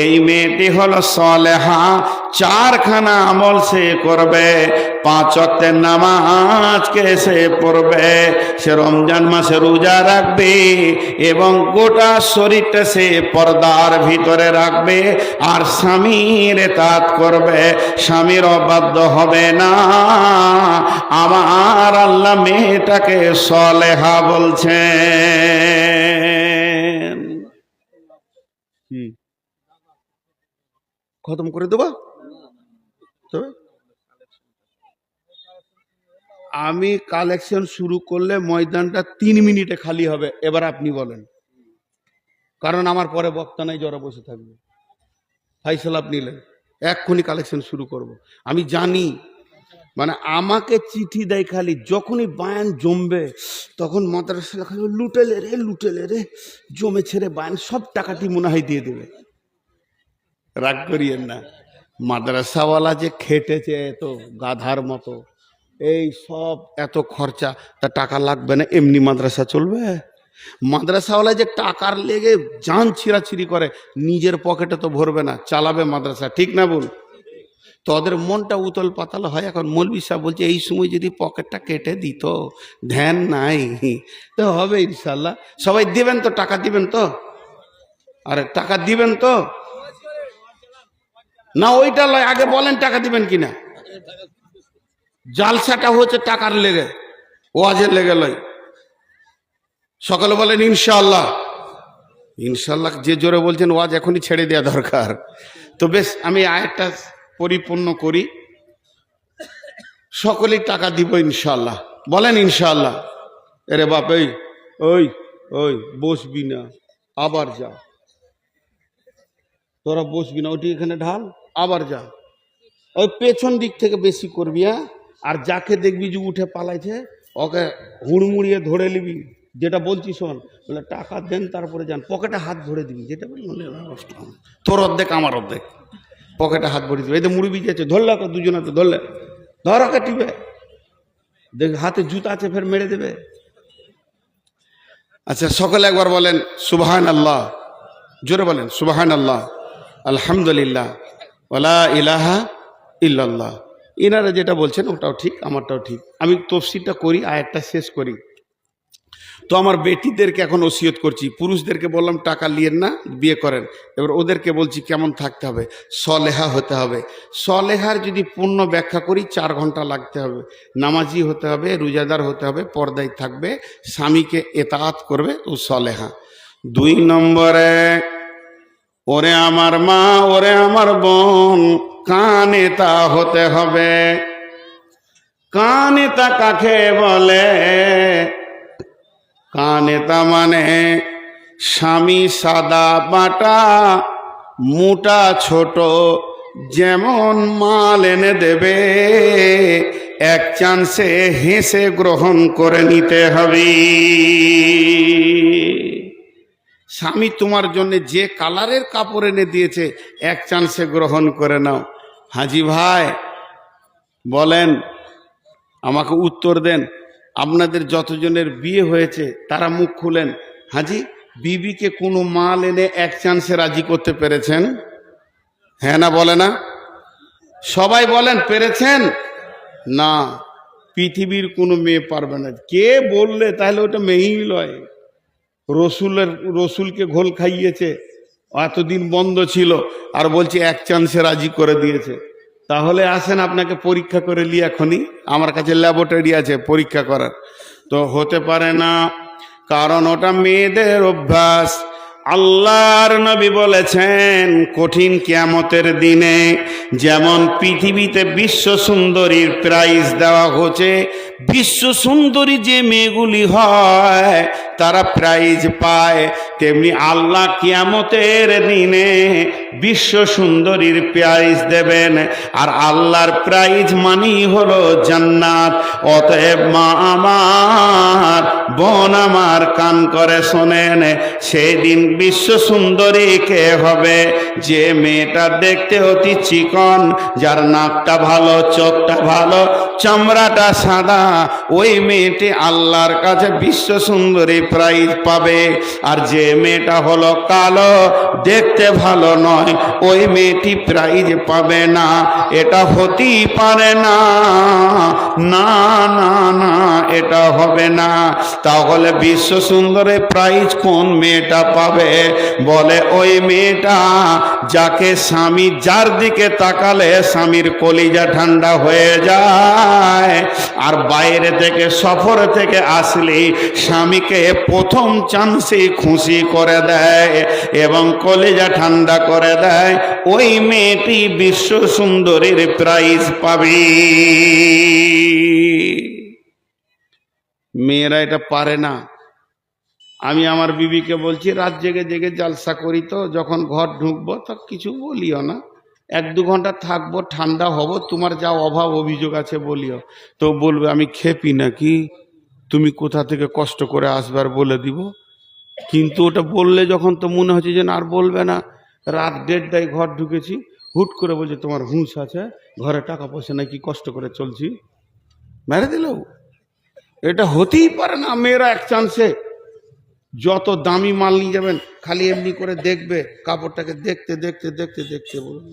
এই মেয়েটি হলো সালেহা, চারখানা আমল সে করবে, 5 ওয়াক্তের নামাজকে সে পড়বে, সে রমজান মাসে রোজা রাখবে এবং গোটা শরীরটা সে পর্দার ভিতরে রাখবে, আর স্বামীর ইতাআত করবে, স্বামীর অবাধ্য হবে না। আমার আল্লাহ মেয়েটাকে সালেহা বলছেন। কি খতম করে দেবা? তবে আমি কালেকশন শুরু করলে ময়দানটা 3 মিনিটে খালি হবে। এবার আপনি বলেন, কারণ আমার পরে বক্তা নাই, যারা বসে থাকবে। ফাইসালা আপনি নিলেন, এক্ষুনি কালেকশন শুরু করব। আমি জানি, মানে আমাকে চিঠি দেয় খালি, যখনই বায়ান জমবে তখন মাদ্রাসা খালি লুটেলে রে জমে ছেড়ে বায়ান সব টাকাটি মনে হয় দিয়ে দেবে। রাগ করিয়েন না, মাদ্রাসাওয়ালা যে খেটেছে এত গাধার মতো, এই সব এত খরচা, তা টাকা লাগবে না? এমনি মাদ্রাসা চলবে? মাদ্রাসাওয়ালা যে টাকার লেগে জান ছিঁড়াছিঁড়ি করে, নিজের পকেটে তো ভরবে না, চালাবে মাদ্রাসা, ঠিক না বল? তো ওদের মনটা উতল পাতাল হয়। এখন মৌলভী সাহেব বলছে এই সময় যদি পকেটটা কেটে দিত, ধ্যান নাই তো হবে ইনশাল্লাহ। সবাই দিবেন তো? টাকা দিবেন তো? আরে টাকা দিবেন তো? না ওইটা লয়, আগে বলেন টাকা দিবেন কিনা। জালসাটা হচ্ছে টাকার লেগে, ওয়াজের লেগে লয়। সকালে বলেন ইনশাআল্লাহ। ইনশাআল্লাহ যে জোরে বলছেন ওয়াজ এখনই ছেড়ে দেওয়া দরকার। তো বেশ, আমি আয়াতটা পরিপূর্ণ করি। সকলেই টাকা দিব ইনশাআল্লাহ, বলেন ইনশাআল্লাহ। এরে বাপ, ওই ওই বসবি না, আবার যা, তোরা বসবি না, ওটি এখানে ঢাল, আবার যা। ওই পেছন দিক থেকে বেশি করবি, হ্যাঁ? আর যাকে দেখবি যে উঠে পালাইছে ওকে হুড়মুড়িয়ে ধরে নিবি। যেটা বলছি শোন, বলে টাকা দেন তারপরে যান, পকেটে হাত ভরে দিবি। যেটা বলি তোর অর্ধেক আমার অর্ধেক, পকেটে হাত ভরে দিবি। এই তো মুড়ি যাচ্ছে, ধরলে ওকে, দুজনে তো ধরলে, ধর ওকে টিপে দেখ, হাতে জুতা আছে ফের মেরে দেবে। আচ্ছা সকলে একবার বলেন সুবহানাল্লাহ, জোরে বলেন সুবহানাল্লাহ, আলহামদুলিল্লাহ, ওয়ালা ইলাহা ইল্লাল্লাহ। ইনারা যেটা বলছেন ওটাও ঠিক, আমারটাও ঠিক। আমি তফসিরটা করি, আয়াতটা শেষ করি। তো আমার বেটিদেরকে এখন ওসিয়ত করছি, পুরুষদেরকে বললাম টাকা নিয়েন না, বিয়ে করেন। এবার ওদেরকে বলছি কেমন থাকতে হবে, সলেহা হতে হবে। সলেহার যদি পূর্ণ ব্যাখ্যা করি 4 ঘন্টা লাগতে হবে। নামাজি হতে হবে, রোজাদার হতে হবে, পর্দায় থাকবে, স্বামীকে ইতাআত করবে, ও সলেহা। 2 নম্বরে, ওরে আমার মা, ওরে আমার বোন, কানেতা হতে হবে। কানেতা কাকে বলে? কানেতা মানে স্বামী সাদা বাটা, মোটা ছোট যেমন মাল এনে দেবে, এক চান্সে হেসে গ্রহণ করে নিতে হবে। স্বামী তোমার জন্য যে কালারের কাপড় এনে দিয়েছে, এক চান্সে গ্রহণ করে নাও। হাজি ভাই বলেন, আমাকে উত্তর দেন। আপনাদের যতজনের বিয়ে হয়েছে তারা মুখ খুলেন। হাজি, বিবিকে কোনো মাল এনে এক চান্সে রাজি করতে পেরেছেন? হ্যাঁ না বলে না? সবাই বলেন পেরেছেন? না, পৃথিবীর কোনো মেয়ে পারবে না। কে বললে? তাহলে ওটা মেয়েই লয়। রসুলকে ঘোল খাইয়েছে, এতদিন বন্ধ ছিল, আর বলছে এক চান্সে রাজি করে দিয়েছে। তাহলে আসেন আপনাকে পরীক্ষা করে নি, এখনই আমার কাছে ল্যাবরেটরি আছে পরীক্ষা করার। তো হতে পারে না, কারণ ওটা মেয়েদের অভ্যাস। আল্লাহর নবী বলেছেন কঠিন কিয়ামতের দিনে যেমন পৃথিবীতে বিশ্ব সুন্দরীর প্রাইজ দেওয়া হচ্ছে, বিশ্ব সুন্দরী যে মেয়েগুলি হয় তারা প্রাইজ পায়, তেমনি আল্লাহ কিয়ামতের দিনে বিশ্ব সুন্দরীর প্রাইজ দেবেন। আর আল্লাহর প্রাইজ মানি হলো জান্নাত। অতএব মা আমার, বোন আমার, কান করে শোনেন, সেদিন বিশ্ব সুন্দরী কে হবে? যে মেয়েটা দেখতে অতি চিকন, যার নাকটা ভালো, চোখটা ভালো, চামড়াটা সাদা, ওই মেয়েটি আল্লাহর কাছে বিশ্ব সুন্দরী প্রাইজ পাবে। আর যে মেয়েটা হলো কালো, দেখতে ভালো নয়, নয়, ওই মেয়েটি প্রাইজ পাবে না, এটা হতেই পারে না, না না না, এটা হবে না। তাহলে বিশ্ব সুন্দরে প্রাইজ কোন মেয়েটা পাবে? বলে ওই মেয়েটা যাকে স্বামী, যার দিকে তাকালে স্বামীর কলিজা ঠান্ডা হয়ে যায়, আর বাইরে থেকে সফর থেকে আসলে স্বামীকে প্রথম চান্সে খুশি করে দেয় এবং কলিজা ঠান্ডা করে দেয়, ওই মেয়েটি বিশ্ব সুন্দরীর প্রাইজ পাবে। মেয়েরা এটা পারে না। আমি আমার বিবিকে বলছি, রাত জেগে জেগে জালসা করি, তো যখন ঘর ঢুকবো তো কিছু বলিও না, 1-2 ঘন্টা থাকবো, ঠান্ডা হব, তোমার যা অভাব অভিযোগ আছে বলিও। তো বলবে আমি খেপি নাকি, তুমি কোথা থেকে কষ্ট করে আসবার বলে দিব। কিন্তু ওটা বললে যখন, তো মনে হচ্ছে যে না আর বলবে না। রাত 1:30টায় ঘর ঢুকেছি, হুট করে বলছে তোমার হুঁশ আছে, ঘরে টাকা পয়সা নাকি কষ্ট করে চলছি, মেরে দিল। এটা হতেই পারে না। মেয়েরা এক চান্সে যত দামি মাল নিয়ে যাবেন, খালি এমনি করে দেখবে, কাপড়টাকে দেখতে দেখতে দেখতে দেখতে বলবে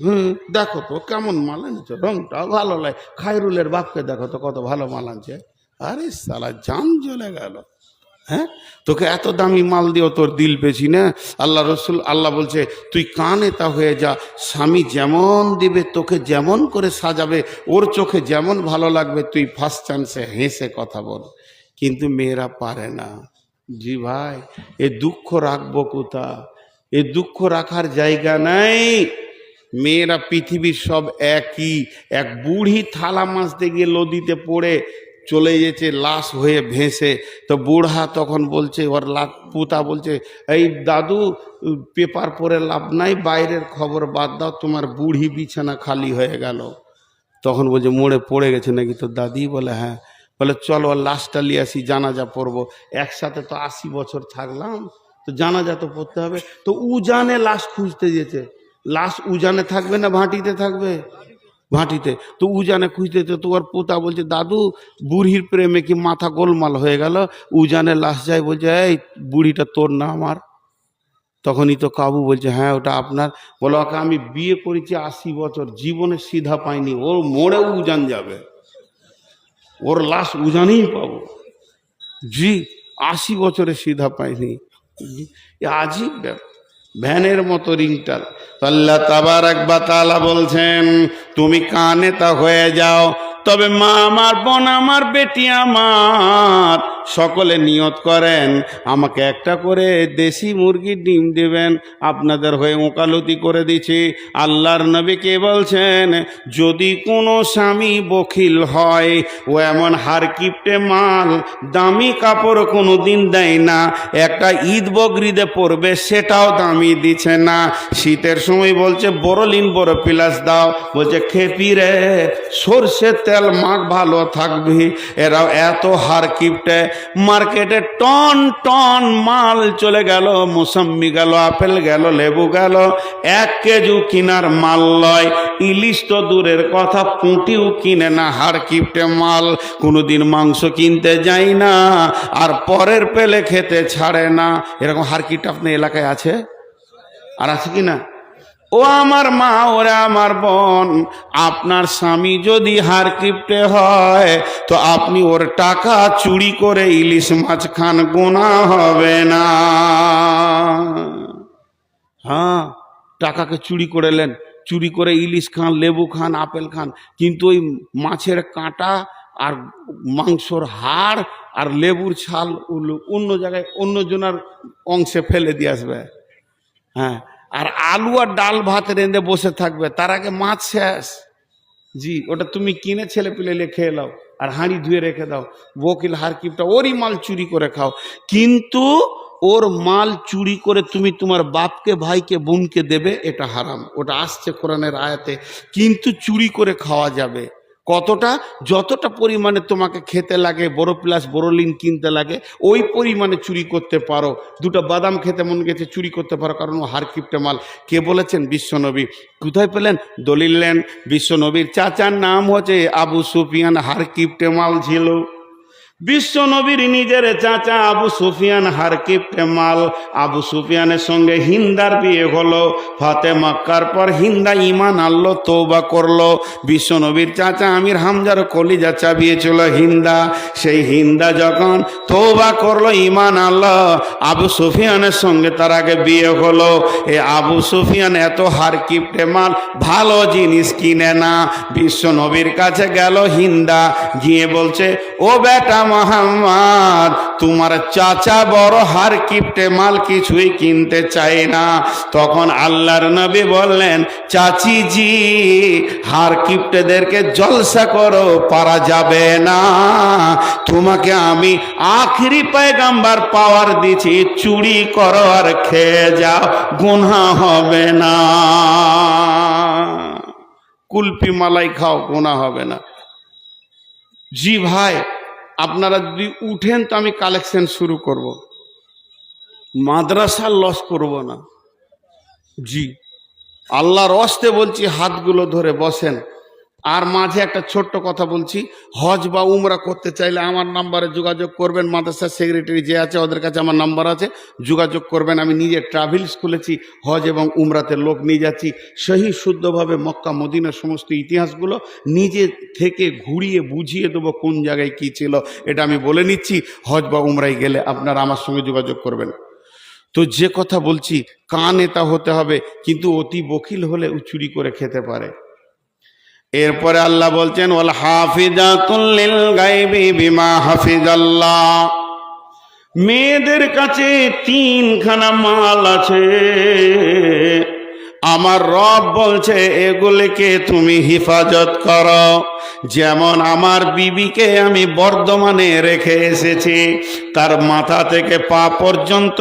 দেখো তো কেমন মাল আনছে, রংটা ভালো লাগে, খায়রুলের বাপকে দেখো তো কত ভালো মাল আনছে। আরে সালা জান জ্বলে গেল। হ্যাঁ, তোকে এত দামি মাল দিও, তোর দিল পেছি না। আল্লাহ রসুল, আল্লাহ বলছে তুই কানে তা হয়ে যা, স্বামী যেমন দিবে, তোকে যেমন করে সাজাবে, ওর চোখে যেমন ভালো লাগবে, তুই ফার্স্ট চান্সে হেসে কথা বল। কিন্তু মেয়েরা পারে না। জি ভাই, এ দুঃখ রাখবো কোথা? এ দুঃখ রাখার জায়গা নাই। মেয়েরা পৃথিবীর সব একই। এক বুড়ি থালা মাছতে গিয়ে নদীতে পড়ে চলে গেছে লাশ হয়ে ভেসে, তো বুড়া তখন বলছে, ওর পুতা বলছে, এই দাদু পেপার পড়ে লাভ নাই, বাইরের খবর বাদ দাও, তোমার বুড়ি বিছানা খালি হয়ে গেল। তখন বলছে মোড়ে পড়ে গেছে নাকি তোর দাদি? বলে হ্যাঁ। বলে চলো লাশটা নিয়ে আসি, জানাজা পড়বো। একসাথে তো 80 বছর থাকলাম, তো জানাজা তো পড়তে হবে। তো উজানে লাশ খুঁজতে যেতে, লাশ উজানে থাকবে না ভাটিতে থাকবে? ভাটিতে। তো উজানে খুঁজতে যেতে, তো ওর পোতা বলছে দাদু বুড়ির প্রেমে কি মাথা গোলমাল হয়ে গেল, উজানে লাশ যায়। বলছে এই বুড়িটা তোর না আমার? তখনই তো কাবু বলছে হ্যাঁ ওটা আপনার। বলো ওকে আমি বিয়ে করেছি 80 বছর, জীবনে সিধা পাইনি, ওর মোড়ে উজান যাবে, ওর লাশ উজানেই পাবো। জি, 80 বছরে সিধা পাইনি। আজীব ব্যাপার, ভ্যানের মতো রিংটাল। আল্লাহ তাবারাক ওয়া তাআলা বলছেন তুমি কানে তা হয়ে যাও। তবে মা আমার, বোন আমার, বেটি আমার, সকলে নিয়ত করেন আমাকে একটা করে দেশি মুরগির ডিম দেবেন, আপনাদের হয়ে ওকালতি করে দিচ্ছি। আল্লাহর নবী কে বলছেন, যদি কোনো স্বামী বখিল হয়, ও এমন হারকিপটে মাল, দামি কাপড় কোনো দিন দেয় না, একটা ঈদ বকরিদে পরবে সেটাও দামি দিচ্ছে না, শীতের সময় বলছে বড়লিন বড় পিলাস দাও, বলছে খেপি রে সরষের তেল মাখ ভালো থাকবি। এরাও এত হারকিপটে, মার্কেটে টন টন মাল চলে গেল, মৌসম্বি গেল, আপেল গেল, লেবু গেল, 1 কেজি কিনার মাল লয়। ইলিশ তো দূরের কথা, পুঁটিও কিনে না, হারকিপটে মাল। কোনোদিন মাংস কিনতে যাই না, আর পরের পেলে খেতে ছাড়ে না। এরকম হারকিপটে আপনার এলাকায় আছে? আর আছে কি না? ও আমার মা, ওরা আমার বোন, আপনার স্বামী যদি হারকিপটে হয়, তো আপনি ওর টাকা চুরি করে ইলিশ মাছ খান, গুনাহ হবে না। হ্যাঁ, টাকাকে চুরি করে নেন, চুরি করে ইলিশ খান, লেবু খান, আপেল খান, কিন্তু ওই মাছের কাঁটা আর মাংসর হাড় আর লেবুর ছাল অন্য জায়গায় অন্য জনের অংশে ফেলে দিয়ে আসবে। হ্যাঁ, আর আলু আর ডাল ভাত রেঁধে বসে থাকবে, তার আগে মাছ শেষ। জি, ওটা তুমি কিনে ছেলে পিলে খেয়ে নাও, আর হাঁড়ি ধুয়ে রেখে দাও। বকিল হারকিপটা ওরই মাল চুরি করে খাও, কিন্তু ওর মাল চুরি করে তুমি তোমার বাপকে, ভাইকে, বোনকে দেবে, এটা হারাম। ওটা আসছে কোরআনের আয়াতে। কিন্তু চুরি করে খাওয়া যাবে। কতটা? যতটা পরিমাণে তোমাকে খেতে লাগে, বড় প্লাস বড়লিন কিনতে লাগে, ওই পরিমাণে চুরি করতে পারো। 2টা বাদাম খেতে মন গেছে, চুরি করতে পারো, কারণ ও হারকিপটে মাল। কে বলেছেন? বিশ্বনবী। কোথায় পেলেন? দলিল নেন, বিশ্বনবীর চাচার নাম হচ্ছে আবু সুফিয়ান, হারকিপটে মাল ছিল। বিশ্ব নবীর নিজের চাচা আবু সুফিয়ান হারকিপ্টে মাল। আবু সুফিয়ানের সঙ্গে হিন্দার বিয়ে হলো। ফাতে মক্কার পর হিন্দা ঈমান আনলো, তওবা করলো। বিশ্ব নবীর চাচা আমির হামজার কলিজা চাবিয়েছিল হিন্দা। সেই হিন্দা যখন তওবা করলো, ঈমান আনলো, আবু সুফিয়ানের সঙ্গে তার আগে বিয়ে হলো। এ আবু সুফিয়ান এত হারকিপ্টে মাল, ভালো জিনিস কিনে না। বিশ্ব নবীর কাছে গেল হিন্দা, গিয়ে বলছে, ও বেটা মোহাম্মদ, তোমার চাচা বড় হারকিপ্টে মাল, কিছুই কিনতে চায় না। তখন আল্লাহর নবী বললেন, চাচি জি, হারকিপ্টেদেরকে জলসা করো, পারা যাবে না। তোমাকে আমি আখেরি পয়গাম্বার পাওয়ার দিছি, চুরি করো আর খেয়ে যাও, গুনাহ হবে না। কুলপি মালাই খাও, গুনাহ হবে না। জি ভাই, আপনারা যদি উঠেন তো আমি কালেকশন শুরু করব, মাদ্রাসার লস করব না। জি, আল্লাহর ওয়াস্তে বলছি, হাতগুলো ধরে বসেন। আর মাঝে একটা ছোট্ট কথা বলছি, হজ বা উমরা করতে চাইলে আমার নাম্বারে যোগাযোগ করবেন। মাদ্রাসার সেক্রেটারি যে আছে ওদের কাছে আমার নাম্বার আছে, যোগাযোগ করবেন। আমি নিজে ট্রাভেলস খুলেছি, হজ এবং উমরাতে লোক নিয়ে যাচ্ছি। সহি শুদ্ধভাবে মক্কা মদিনার সমস্ত ইতিহাসগুলো নিজে থেকে ঘুরিয়ে বুঝিয়ে দেবো কোন জায়গায় কি ছিল। এটা আমি বলে নিচ্ছি, হজ বা উমরায় গেলে আপনারা আমার সঙ্গে যোগাযোগ করবেন। তো যে কথা বলছি, কান এটা হতে হবে, কিন্তু অতি বকিল হলে ও চুরি করে খেতে পারে। এরপরে আল্লাহ বলছেন, ওয়াল হাফিজাতুল লিল গায়বি বিমা হাফিজাল্লাহ। মেয়েদের কাছে তিনখানা মাল আছে, আমার রব বলছে এগুলিকে তুমি হিফাজত করো। যেমন আমার বিবিকে আমি বর্ধমানে রেখে এসেছি, তার মাথা থেকে পা পর্যন্ত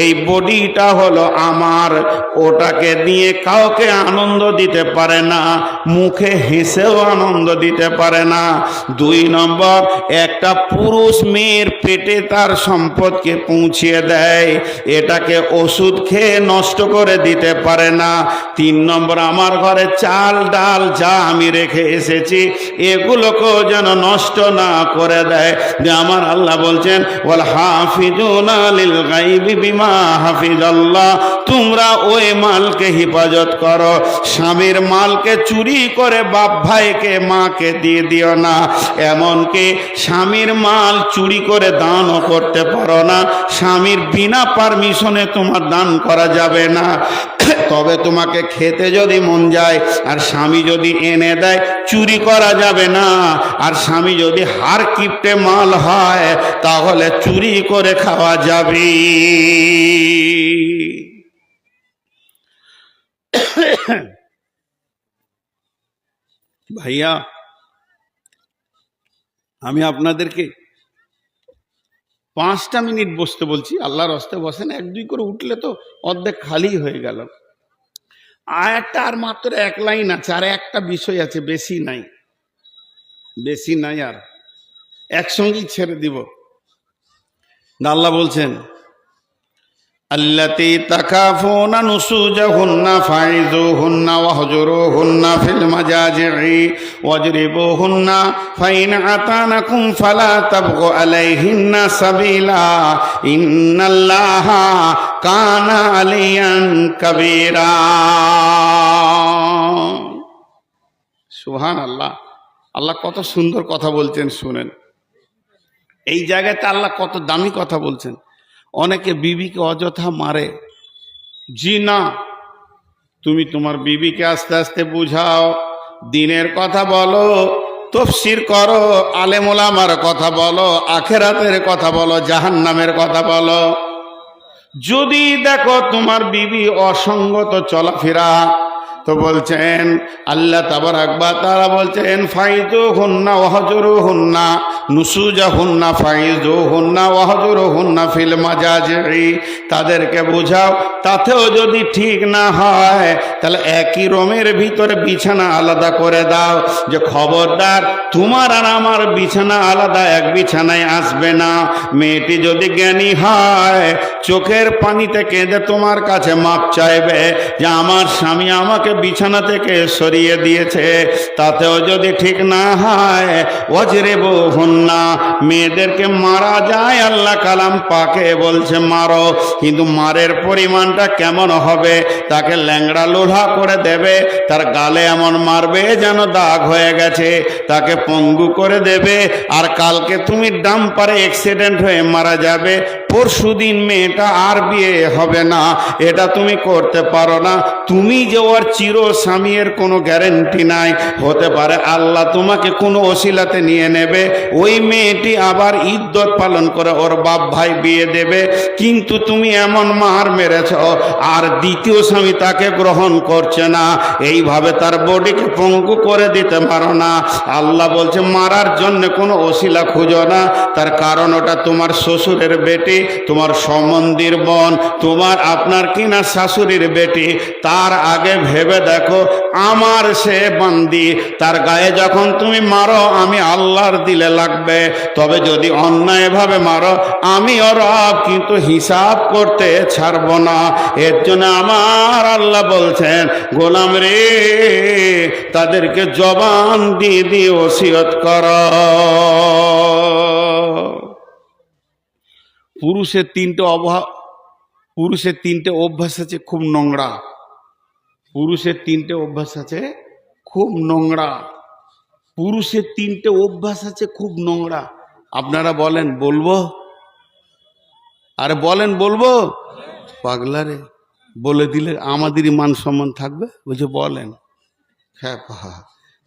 এই বডিটা হলো আমার। ওটাকে দিয়ে কাউকে আনন্দ দিতে পারে না, মুখে হেসেও আনন্দ দিতে পারে না। 2 নম্বর, একটা পুরুষ মেয়ের পেটে তার সম্পদকে পৌঁছিয়ে দেয়, এটাকে ওষুধ খেয়ে নষ্ট করে দিতে পারে না। 3 নম্বর, আমার ঘরে চাল ডাল যা আমি রেখে এসেছি এগুলোকেও যেন নষ্ট না করে দেয়। যে আমার আল্লাহ বলছেন, ওয়াল হাফিজুনা লিল গায়বি বিমা হাফিজাল্লাহ। তোমরা ওই মালকে হিফাজত করো। স্বামীর মালকে চুরি করে বাপ ভাইকে মাকে দিয়ে দিও না। এমনকি স্বামীর মাল চুরি করে দানও করতে পারো না। স্বামীর বিনা পারমিশনে তোমার দান করা যাবে না। তবে তোমাকে খেতে যদি মন যায় আর স্বামী যদি এনে দেয়, চুরি করা যাবে না। আর স্বামী যদি হারকিপ্টে মাল হয় তাহলে চুরি করে খাওয়া যাবে। ভাইয়া, আমি আপনাদেরকে 5টা মিনিট বসতে বলছি, আল্লাহর রাস্তায় বসেন। 1-2 করে উঠলে তো অর্ধেক খালি হয়ে গেল। আয়াতটা আর মাত্র 1 লাইন আছে, আর একটা বিষয় আছে, বেশি নাই, বেশি নাই, আর একসঙ্গেই ছেড়ে দিব। আল্লাহ বলছেন, আল্লাতী তাখাফুনা নুশুজাহুন্না ফাইযুহুন্না ওয়াহজুরুহুন্না ফিল মাজাজি'i ওয়াজরিবুহুন্না ফাইন আতানাকুম ফালা তাবগু আলাইহিন্না সাবিলা ইন্নাল্লাহা কানা আলিয়ান কাবীরা। সুবহানাল্লাহ। আল্লাহ কত সুন্দর কথা বলছেন, শুনেন। এই জায়গাতে আল্লাহ কত দামি কথা বলছেন। অনেকে বিবিকে অযথা মারে। জি না, তুমি তোমার বিবিকে আস্তে আস্তে বুঝাও, দিনের কথা বলো, তাফসীর করো, আলেম ওলামার কথা বলো, আখিরাতের কথা বলো, জাহান্নামের কথা বলো। যদি দেখো তোমার বিবি অসঙ্গত চলাফেরা, তো বলছেন আল্লাহ তাবারাক ওয়া তাআলা বলছেন, ফাইযুহুন্না ওয়াহজুরুহুন্না নুশুজাহুন্না ফাইযুহুন্না ওয়াহজুরুহুন্না ফিল মাজাজি'i। তাদেরকে বোঝাও, তাতেও যদি ঠিক না হয় তাহলে একই রুমের ভিতরে বিছানা আলাদা করে দাও, যে খবরদার তোমার আর আমার বিছানা আলাদা, এক বিছানায় আসবে না। মেয়েটি যদি জ্ঞানী হয়, চোখের পানিতে কেঁদে তোমার কাছে মাপ চাইবে যে আমার স্বামী আমাকে বিছানা থেকে সরিয়ে দিয়েছে, তাতেও যদি ঠিক না হয় ওয়াজরিবুহুন্না, মেয়েদেরকে মারা যায়, আল্লাহ কালাম পাকে বলছে মারো, কিন্তু মারের পরিমাণটা কেমন হবে? তাকে ল্যাংড়া লোলা করে দেবে, তার গালে এমন মারবে যেন দাগ হয়ে গেছে, তাকে পঙ্গু করে দেবে, আর কালকে তুমি ডাম্পারে অ্যাক্সিডেন্ট হয়ে মারা যাবে, পরশুদিন মেয়েটা আর বিয়ে হবে না, এটা তুমি করতে পারো না। তুমি যে ওর চির স্বামীর কোনো গ্যারেন্টি নাই, হতে পারে আল্লাহ তোমাকে কোনো ওসিলাতে নিয়ে নেবে, ওই মেয়েটি আবার ইদ্যত পালন করে ওর বাপ ভাই বিয়ে দেবে, কিন্তু তুমি এমন মার মেরেছ আর দ্বিতীয় স্বামী তাকে গ্রহণ করছে না, এইভাবে তার বডিকে পঙ্গু করে দিতে পারো না। আল্লাহ বলছে মারার জন্য কোনো ওসিলা খুঁজো না, তার কারণ ওটা তোমার শ্বশুরের বেটি, তোমার সম্বন্ধীর বোন, তোমার আপনার কিনা শাশুড়ির বেটি। তার আগে ভেবে দেখো আমার সে বান্দি, তার গায়ে যখন তুমি মারো আমি আল্লাহর দিলে লাগবে, তবে যদি অন্যায়ভাবে মারো আমি ওর কিন্তু হিসাব করতে ছাড়ব না। এর জন্য আমার আল্লাহ বলছেন গোলাম রে, তাদেরকে জবান দিয়ে দিয়ে ওসিয়ত কর। পুরুষের তিনটে অভ্যাস আছে খুব নোংরা, পুরুষের তিনটে অভ্যাস আছে খুব নোংরা, পুরুষের তিনটে অভ্যাস আছে খুব নোংরা। আপনারা বলেন বলবো? আরে বলেন বলবো? পাগলা রে, বলে দিলে আমাদেরই মান সম্মান থাকবে, বলছে বলেন। হ্যাঁ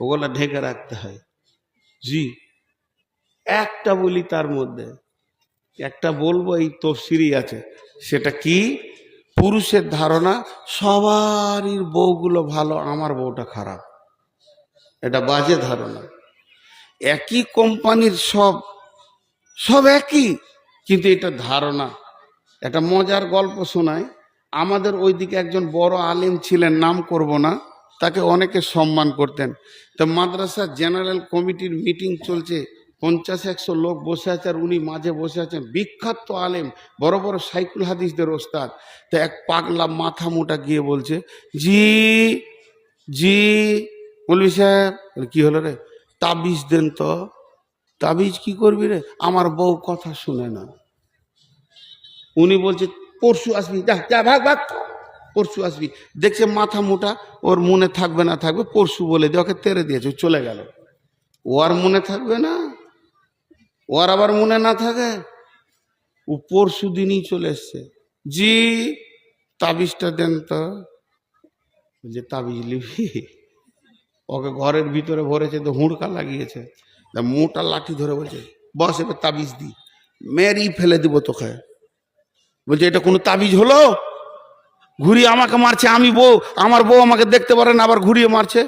ওগুলা ঢেকে রাখতে হয়। জি, একটা বলি, তার মধ্যে একটা বলবো, এই তফসিরই আছে। সেটা কি? পুরুষের ধারণা সবারই বউগুলো ভালো, আমার বউটা খারাপ। এটা বাজে ধারণা। একই কোম্পানির সব একই, কিন্তু এটা ধারণা। একটা মজার গল্প শোনায়। আমাদের ওইদিকে একজন বড় আলেম ছিলেন, নাম করব না, তাকে অনেকে সম্মান করতেন। তো মাদ্রাসার জেনারেল কমিটির মিটিং চলছে, 50-100 লোক বসে আছে, আর উনি মাঝে বসে আছেন, বিখ্যাত আলেম, বড় বড় সাইকুল হাদিসদের ওস্তাদ। তো এক পাগলা মাথা মোটা গিয়ে বলছে, জি জি বলবি সাহেব। কি হলো রে? তাবিজ দেন তো। তাবিজ কি করবি রে? আমার বউ কথা শুনে না। উনি বলছে পরশু আসবি, যা ভাগ ভাগ, পরশু আসবি। দেখছে মাথা মোটা, ওর মনে থাকবে না থাকবে, পরশু বলে দিয়ে ওকে তেড়ে দিয়েছে, চলে গেল। ও আর মনে থাকবে না, ওর আবার মনে না থাকে, ও পরশু দিনই চলে এসছে। জি তাবিজটা দেন তো। যে তাবিজ লিবি? ওকে ঘরের ভিতরে ভরেছে, তো হুড়কা লাগিয়েছে, মোটা লাঠি ধরে বলছে বস এবার তাবিজ দি, মেরি ফেলে দিব তোকে। বলছে এটা কোনো তাবিজ হলো? ঘুরিয়ে আমাকে মারছে, আমি বউ, আমার বউ আমাকে দেখতে পারে না, আবার ঘুরিয়ে মারছে।